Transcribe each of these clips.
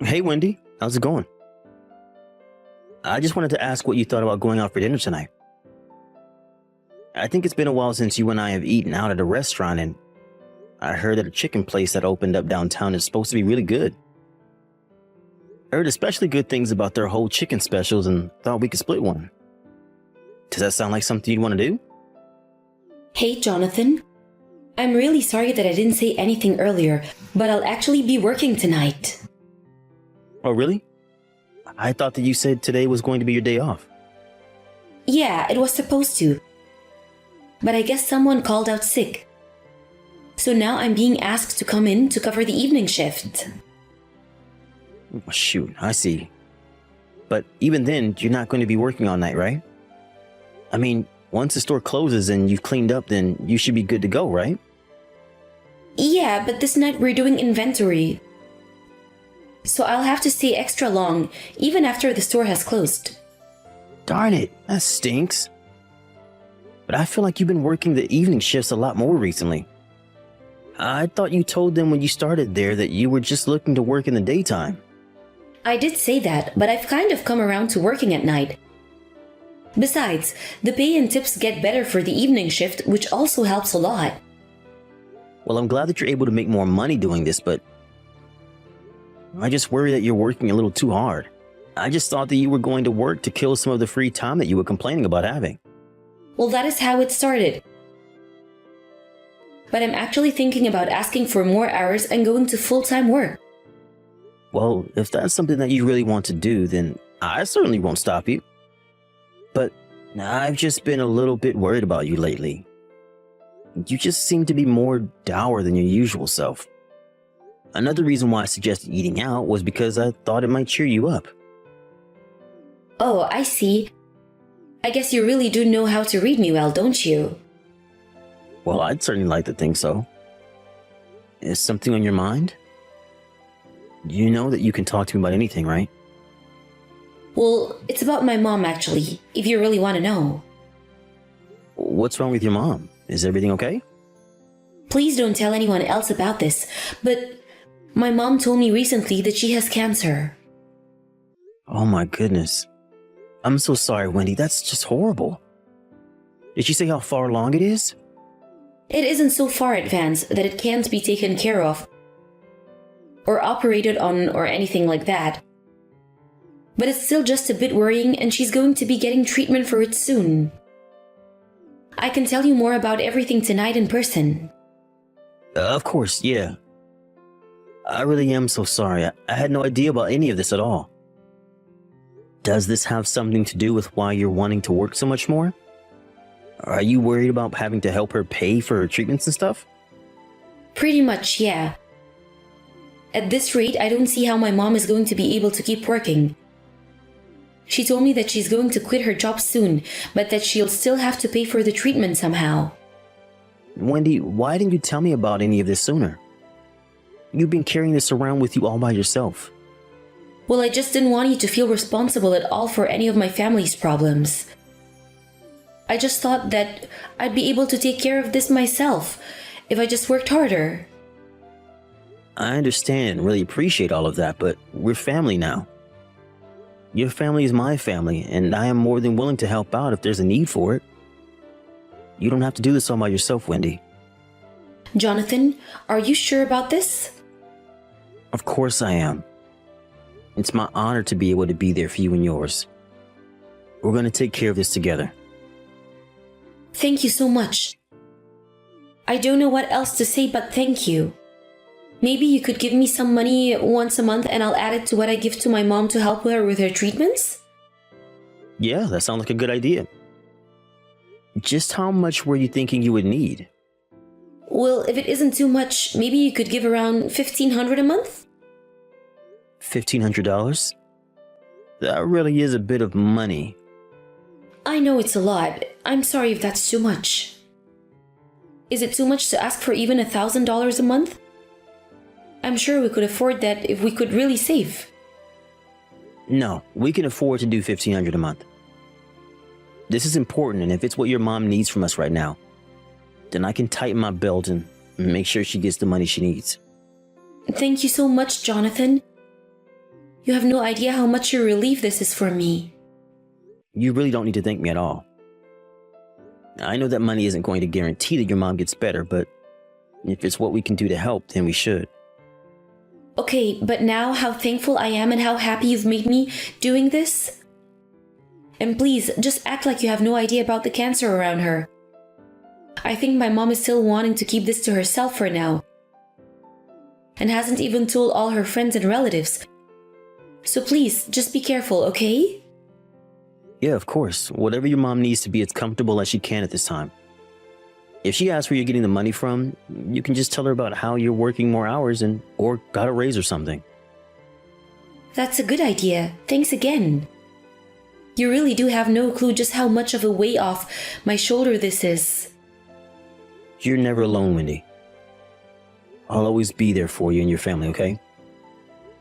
Hey, Wendy. How's it going? I just wanted to ask what you thought about going out for dinner tonight. I think it's been a while since you and I have eaten out at a restaurant, and I heard that a chicken place that opened up downtown is supposed to be really good. I heard especially good things about their whole chicken specials and thought we could split one. Does that sound like something you'd want to do? Hey, Jonathan. I'm really sorry that I didn't say anything earlier, but I'll actually be working tonight. Oh, really? I thought that you said today was going to be your day off. Yeah, it was supposed to. But I guess someone called out sick. So now I'm being asked to come in to cover the evening shift. Oh, shoot, I see. But even then, you're not going to be working all night, right? I mean, once the store closes and you've cleaned up, then you should be good to go, right? Yeah, but this night we're doing inventory. So I'll have to stay extra long, even after the store has closed. Darn it, that stinks. But I feel like you've been working the evening shifts a lot more recently. I thought you told them when you started there that you were just looking to work in the daytime. I did say that, but I've kind of come around to working at night. Besides, the pay and tips get better for the evening shift, which also helps a lot. Well, I'm glad that you're able to make more money doing this, but I just worry that you're working a little too hard. I just thought that you were going to work to kill some of the free time that you were complaining about having. Well, that is how it started. But I'm actually thinking about asking for more hours and going to full-time work. Well, if that's something that you really want to do, then I certainly won't stop you. But I've just been a little bit worried about you lately. You just seem to be more dour than your usual self. Another reason why I suggested eating out was because I thought it might cheer you up. Oh, I see. I guess you really do know how to read me well, don't you? Well, I'd certainly like to think so. Is something on your mind? You know that you can talk to me about anything, right? Well, it's about my mom actually, if you really want to know. What's wrong with your mom? Is everything okay? Please don't tell anyone else about this, but my mom told me recently that she has cancer. Oh my goodness. I'm so sorry, Wendy. That's just horrible. Did she say how far along it is? It isn't so far advanced that it can't be taken care of or operated on or anything like that. But it's still just a bit worrying, and she's going to be getting treatment for it soon. I can tell you more about everything tonight in person. Of course, yeah. I really am so sorry. I had no idea about any of this at all. Does this have something to do with why you're wanting to work so much more? Are you worried about having to help her pay for her treatments and stuff? Pretty much, yeah. At this rate, I don't see how my mom is going to be able to keep working. She told me that she's going to quit her job soon, but that she'll still have to pay for the treatment somehow. Wendy, why didn't you tell me about any of this sooner? You've been carrying this around with you all by yourself. Well, I just didn't want you to feel responsible at all for any of my family's problems. I just thought that I'd be able to take care of this myself if I just worked harder. I understand and really appreciate all of that, but we're family now. Your family is my family, and I am more than willing to help out if there's a need for it. You don't have to do this all by yourself, Wendy. Jonathan, are you sure about this? Of course I am. It's my honor to be able to be there for you and yours. We're going to take care of this together. Thank you so much. I don't know what else to say but thank you. Maybe you could give me some money once a month and I'll add it to what I give to my mom to help her with her treatments? Yeah, that sounds like a good idea. Just how much were you thinking you would need? Well, if it isn't too much, maybe you could give around $1,500 a month? $1,500? That really is a bit of money. I know it's a lot. I'm sorry if that's too much. Is it too much to ask for even $1,000 a month? I'm sure we could afford that if we could really save. No, we can afford to do $1,500 a month. This is important, and if it's what your mom needs from us right now, then I can tighten my belt and make sure she gets the money she needs. Thank you so much, Jonathan. You have no idea how much a relief this is for me. You really don't need to thank me at all. I know that money isn't going to guarantee that your mom gets better, but if it's what we can do to help, then we should. Okay, but now how thankful I am and how happy you've made me doing this. And please, just act like you have no idea about the cancer around her. I think my mom is still wanting to keep this to herself for now, and hasn't even told all her friends and relatives. So please, just be careful, okay? Yeah, of course. Whatever your mom needs to be as comfortable as she can at this time. If she asks where you're getting the money from, you can just tell her about how you're working more hours or got a raise or something. That's a good idea. Thanks again. You really do have no clue just how much of a weight off my shoulder this is. You're never alone, Wendy. I'll always be there for you and your family, okay?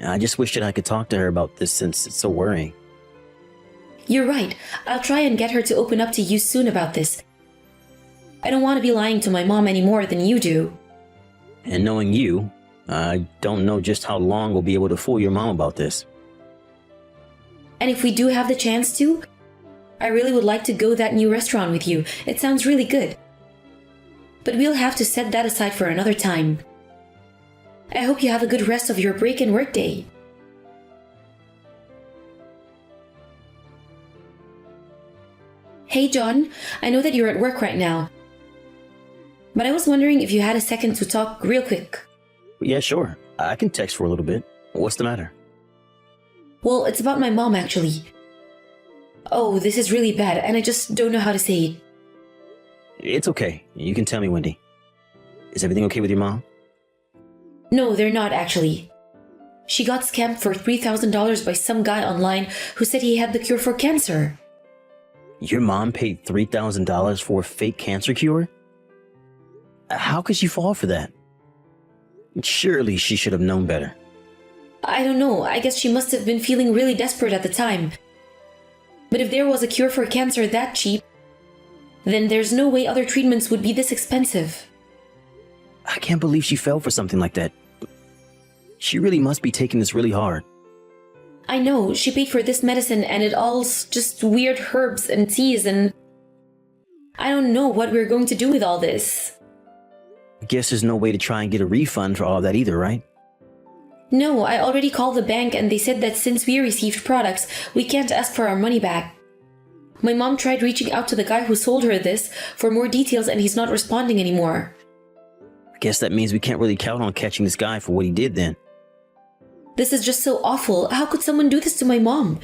I just wish that I could talk to her about this since it's so worrying. You're right. I'll try and get her to open up to you soon about this. I don't want to be lying to my mom any more than you do. And knowing you, I don't know just how long we'll be able to fool your mom about this. And if we do have the chance to, I really would like to go that new restaurant with you. It sounds really good. But we'll have to set that aside for another time. I hope you have a good rest of your break and work day. Hey John, I know that you're at work right now, but I was wondering if you had a second to talk real quick. Yeah, sure. I can text for a little bit. What's the matter? Well, it's about my mom actually. Oh, this is really bad and I just don't know how to say it. It's okay. You can tell me, Wendy. Is everything okay with your mom? No, they're not actually. She got scammed for $3,000 by some guy online who said he had the cure for cancer. Your mom paid $3,000 for a fake cancer cure? How could she fall for that? Surely she should have known better. I don't know, I guess she must have been feeling really desperate at the time. But if there was a cure for cancer that cheap, then there's no way other treatments would be this expensive. I can't believe she fell for something like that. She really must be taking this really hard. I know, she paid for this medicine and it all's just weird herbs and teas and... I don't know what we're going to do with all this. I guess there's no way to try and get a refund for all that either, right? No, I already called the bank and they said that since we received products, we can't ask for our money back. My mom tried reaching out to the guy who sold her this for more details and he's not responding anymore. I guess that means we can't really count on catching this guy for what he did then. This is just so awful. How could someone do this to my mom?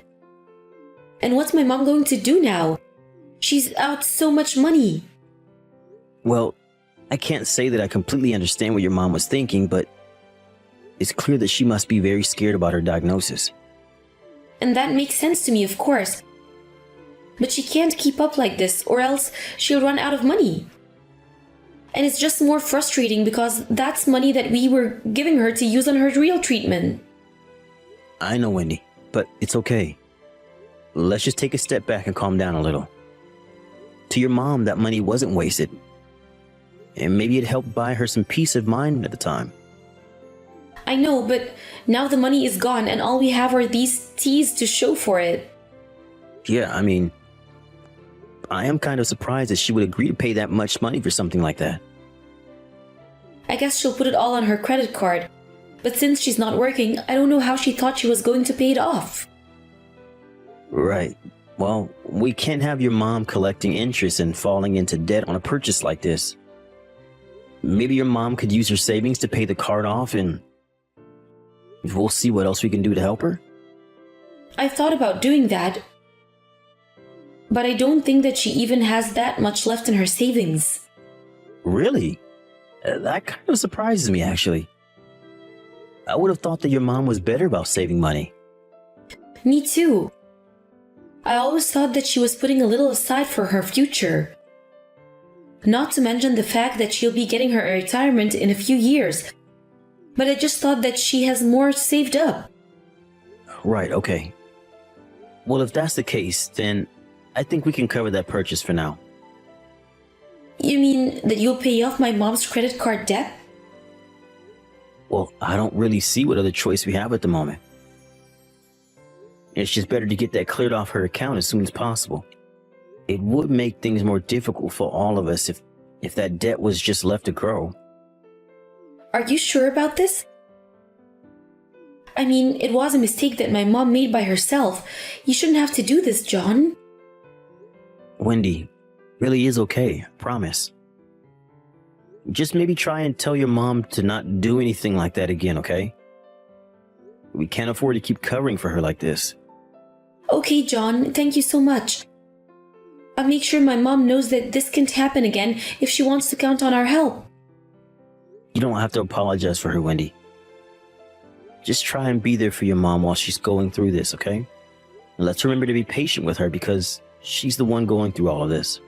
And what's my mom going to do now? She's out so much money. Well, I can't say that I completely understand what your mom was thinking, but it's clear that she must be very scared about her diagnosis. And that makes sense to me, of course. But she can't keep up like this, or else she'll run out of money. And it's just more frustrating because that's money that we were giving her to use on her real treatment. I know, Wendy, but it's okay. Let's just take a step back and calm down a little. To your mom, that money wasn't wasted. And maybe it helped buy her some peace of mind at the time. I know, but now the money is gone and all we have are these teas to show for it. Yeah, I mean, I am kind of surprised that she would agree to pay that much money for something like that. I guess she'll put it all on her credit card. But since she's not working, I don't know how she thought she was going to pay it off. Right. Well, we can't have your mom collecting interest and falling into debt on a purchase like this. Maybe your mom could use her savings to pay the card off and we'll see what else we can do to help her. I thought about doing that, but I don't think that she even has that much left in her savings. Really? That kind of surprises me, actually. I would have thought that your mom was better about saving money. Me too. I always thought that she was putting a little aside for her future. Not to mention the fact that she'll be getting her retirement in a few years. But I just thought that she has more saved up. Right, okay. Well, if that's the case, then I think we can cover that purchase for now. You mean that you'll pay off my mom's credit card debt? Well, I don't really see what other choice we have at the moment. It's just better to get that cleared off her account as soon as possible. It would make things more difficult for all of us if that debt was just left to grow. Are you sure about this? I mean, it was a mistake that my mom made by herself. You shouldn't have to do this, John. Wendy, really is okay, promise. Just maybe try and tell your mom to not do anything like that again, okay? We can't afford to keep covering for her like this. Okay, John, thank you so much. I'll make sure my mom knows that this can't happen again if she wants to count on our help. You don't have to apologize for her, Wendy. Just try and be there for your mom while she's going through this, okay? And let's remember to be patient with her because she's the one going through all of this.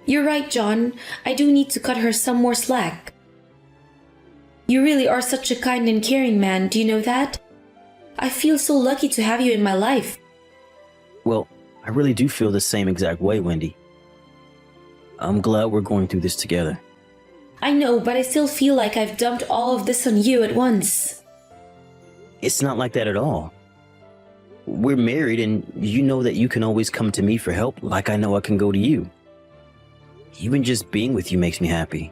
You're right, John. I do need to cut her some more slack. You really are such a kind and caring man, do you know that? I feel so lucky to have you in my life. Well, I really do feel the same exact way, Wendy. I'm glad we're going through this together. I know, but I still feel like I've dumped all of this on you at once. It's not like that at all. We're married and you know that you can always come to me for help like I know I can go to you. Even just being with you makes me happy.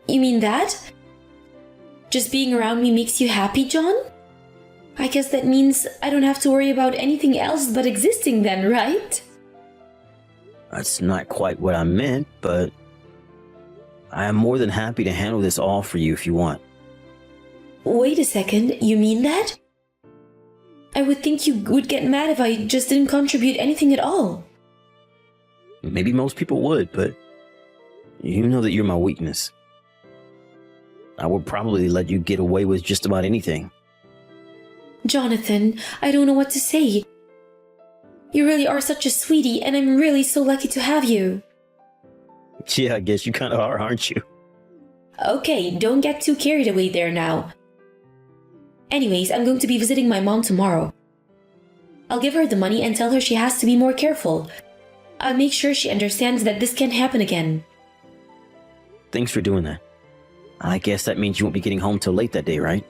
You mean that? Just being around me makes you happy, John? I guess that means I don't have to worry about anything else but existing then, right? That's not quite what I meant, but I am more than happy to handle this all for you if you want. Wait a second, you mean that? I would think you would get mad if I just didn't contribute anything at all. Maybe most people would, but you know that you're my weakness. I would probably let you get away with just about anything. Jonathan, I don't know what to say. You really are such a sweetie, and I'm really so lucky to have you. Yeah, I guess you kind of are, aren't you? Okay, don't get too carried away there now. Anyways, I'm going to be visiting my mom tomorrow. I'll give her the money and tell her she has to be more careful. I'll make sure she understands that this can't happen again. Thanks for doing that. I guess that means you won't be getting home till late that day, right?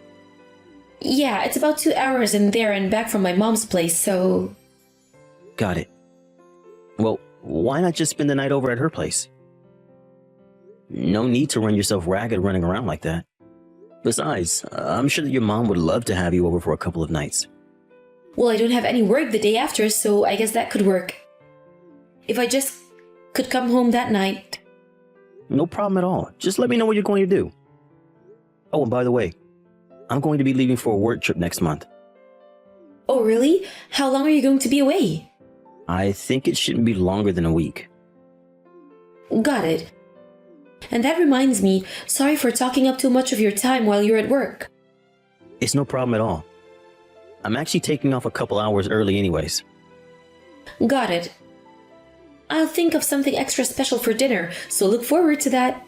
Yeah, it's about 2 hours in there and back from my mom's place, so... Got it. Well, why not just spend the night over at her place? No need to run yourself ragged running around like that. Besides, I'm sure that your mom would love to have you over for a couple of nights. Well, I don't have any work the day after, so I guess that could work. If I just could come home that night. No problem at all. Just let me know what you're going to do. Oh, and by the way, I'm going to be leaving for a work trip next month. Oh, really? How long are you going to be away? I think it shouldn't be longer than a week. Got it. And that reminds me, sorry for talking up too much of your time while you're at work. It's no problem at all. I'm actually taking off a couple hours early anyways. Got it. I'll think of something extra special for dinner, so look forward to that.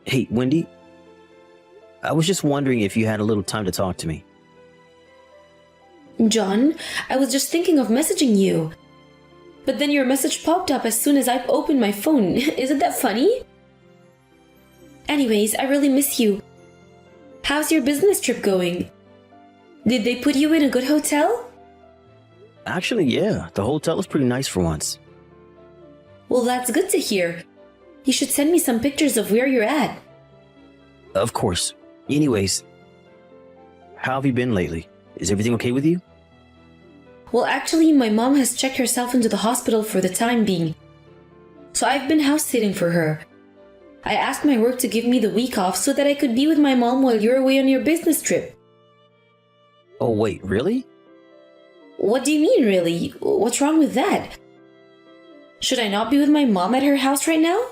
Hey, Wendy. I was just wondering if you had a little time to talk to me. John, I was just thinking of messaging you. But then your message popped up as soon as I opened my phone. Isn't that funny? Anyways, I really miss you. How's your business trip going? Did they put you in a good hotel? Actually, yeah. The hotel is pretty nice for once. Well, that's good to hear. You should send me some pictures of where you're at. Of course. Anyways, how have you been lately? Is everything okay with you? Well, actually, my mom has checked herself into the hospital for the time being. So I've been house sitting for her. I asked my work to give me the week off so that I could be with my mom while you're away on your business trip. Oh, wait, really? What do you mean, really? What's wrong with that? Should I not be with my mom at her house right now?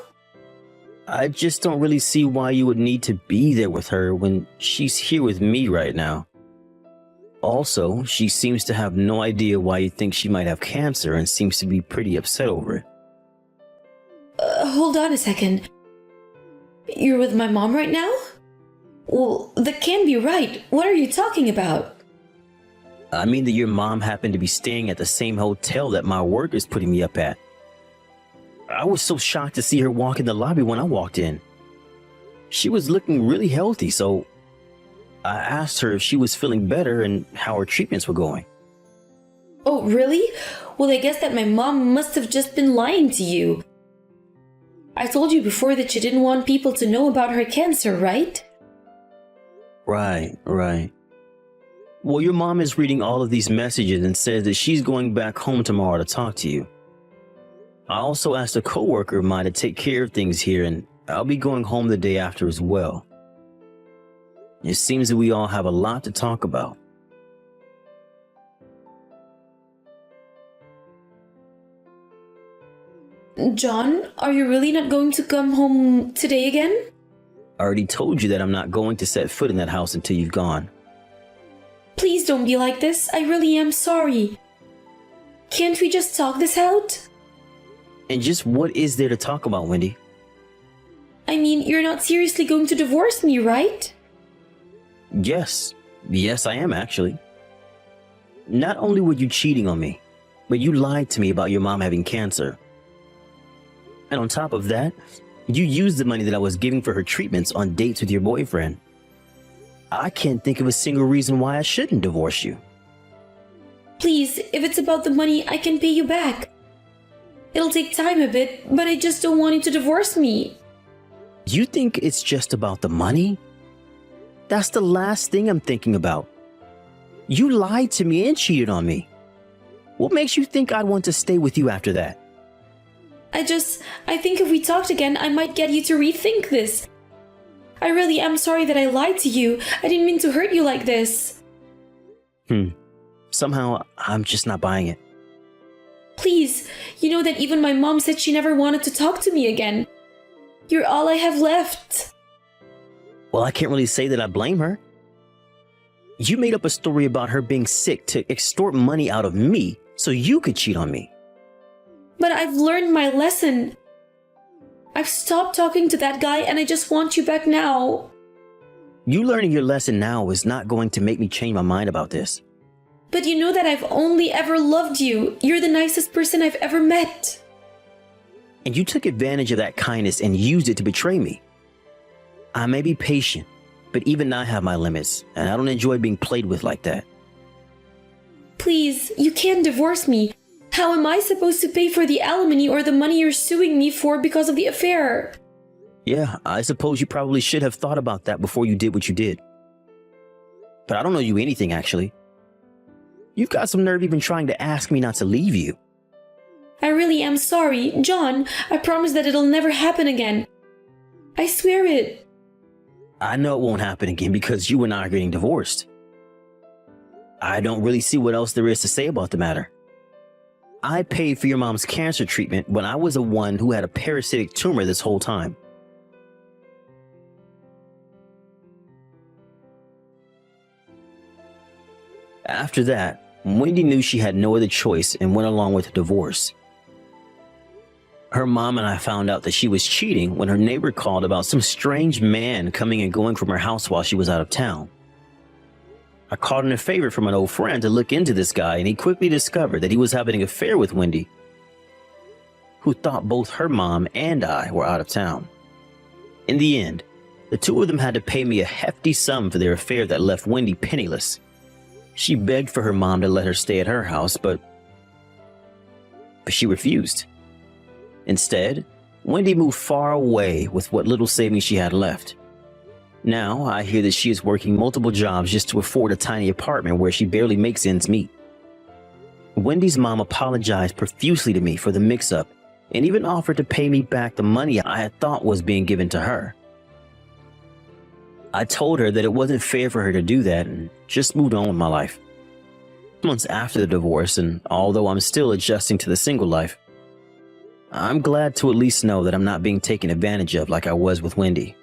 I just don't really see why you would need to be there with her when she's here with me right now. Also, she seems to have no idea why you think she might have cancer and seems to be pretty upset over it. Hold on a second. You're with my mom right now? Well, that can't be right. What are you talking about? I mean that your mom happened to be staying at the same hotel that my work is putting me up at. I was so shocked to see her walk in the lobby when I walked in. She was looking really healthy, so I asked her if she was feeling better and how her treatments were going. Oh, really? Well, I guess that my mom must have just been lying to you. I told you before that she didn't want people to know about her cancer, right? Right. Well, your mom is reading all of these messages and says that she's going back home tomorrow to talk to you. I also asked a coworker of mine to take care of things here, and I'll be going home the day after as well. It seems that we all have a lot to talk about. John, are you really not going to come home today again? I already told you that I'm not going to set foot in that house until you've gone. Please don't be like this. I really am sorry. Can't we just talk this out? And just what is there to talk about, Wendy? I mean, you're not seriously going to divorce me, right? Yes, I am actually. Not only were you cheating on me, but you lied to me about your mom having cancer. And on top of that, you used the money that I was giving for her treatments on dates with your boyfriend. I can't think of a single reason why I shouldn't divorce you. Please, if it's about the money, I can pay you back. It'll take time a bit, but I just don't want you to divorce me. You think it's just about the money? That's the last thing I'm thinking about. You lied to me and cheated on me. What makes you think I'd want to stay with you after that? I think if we talked again, I might get you to rethink this. I really am sorry that I lied to you. I didn't mean to hurt you like this. Somehow, I'm just not buying it. Please, you know that even my mom said she never wanted to talk to me again. You're all I have left. Well, I can't really say that I blame her. You made up a story about her being sick to extort money out of me so you could cheat on me. But I've learned my lesson. I've stopped talking to that guy and I just want you back now. You learning your lesson now is not going to make me change my mind about this. But you know that I've only ever loved you. You're the nicest person I've ever met. And you took advantage of that kindness and used it to betray me. I may be patient, but even I have my limits, and I don't enjoy being played with like that. Please, you can't divorce me. How am I supposed to pay for the alimony or the money you're suing me for because of the affair? Yeah, I suppose you probably should have thought about that before you did what you did. But I don't owe you anything, actually. You've got some nerve even trying to ask me not to leave you. I really am sorry. John, I promise that it'll never happen again. I swear it. I know it won't happen again because you and I are getting divorced. I don't really see what else there is to say about the matter. I paid for your mom's cancer treatment when I was the one who had a parasitic tumor this whole time. After that, Wendy knew she had no other choice and went along with the divorce. Her mom and I found out that she was cheating when her neighbor called about some strange man coming and going from her house while she was out of town. I called in a favor from an old friend to look into this guy, and he quickly discovered that he was having an affair with Wendy, who thought both her mom and I were out of town. In the end, the two of them had to pay me a hefty sum for their affair that left Wendy penniless. She begged for her mom to let her stay at her house, but she refused. Instead, Wendy moved far away with what little savings she had left. Now, I hear that she is working multiple jobs just to afford a tiny apartment where she barely makes ends meet. Wendy's mom apologized profusely to me for the mix-up and even offered to pay me back the money I had thought was being given to her. I told her that it wasn't fair for her to do that and just moved on with my life. Months after the divorce, and although I'm still adjusting to the single life, I'm glad to at least know that I'm not being taken advantage of like I was with Wendy.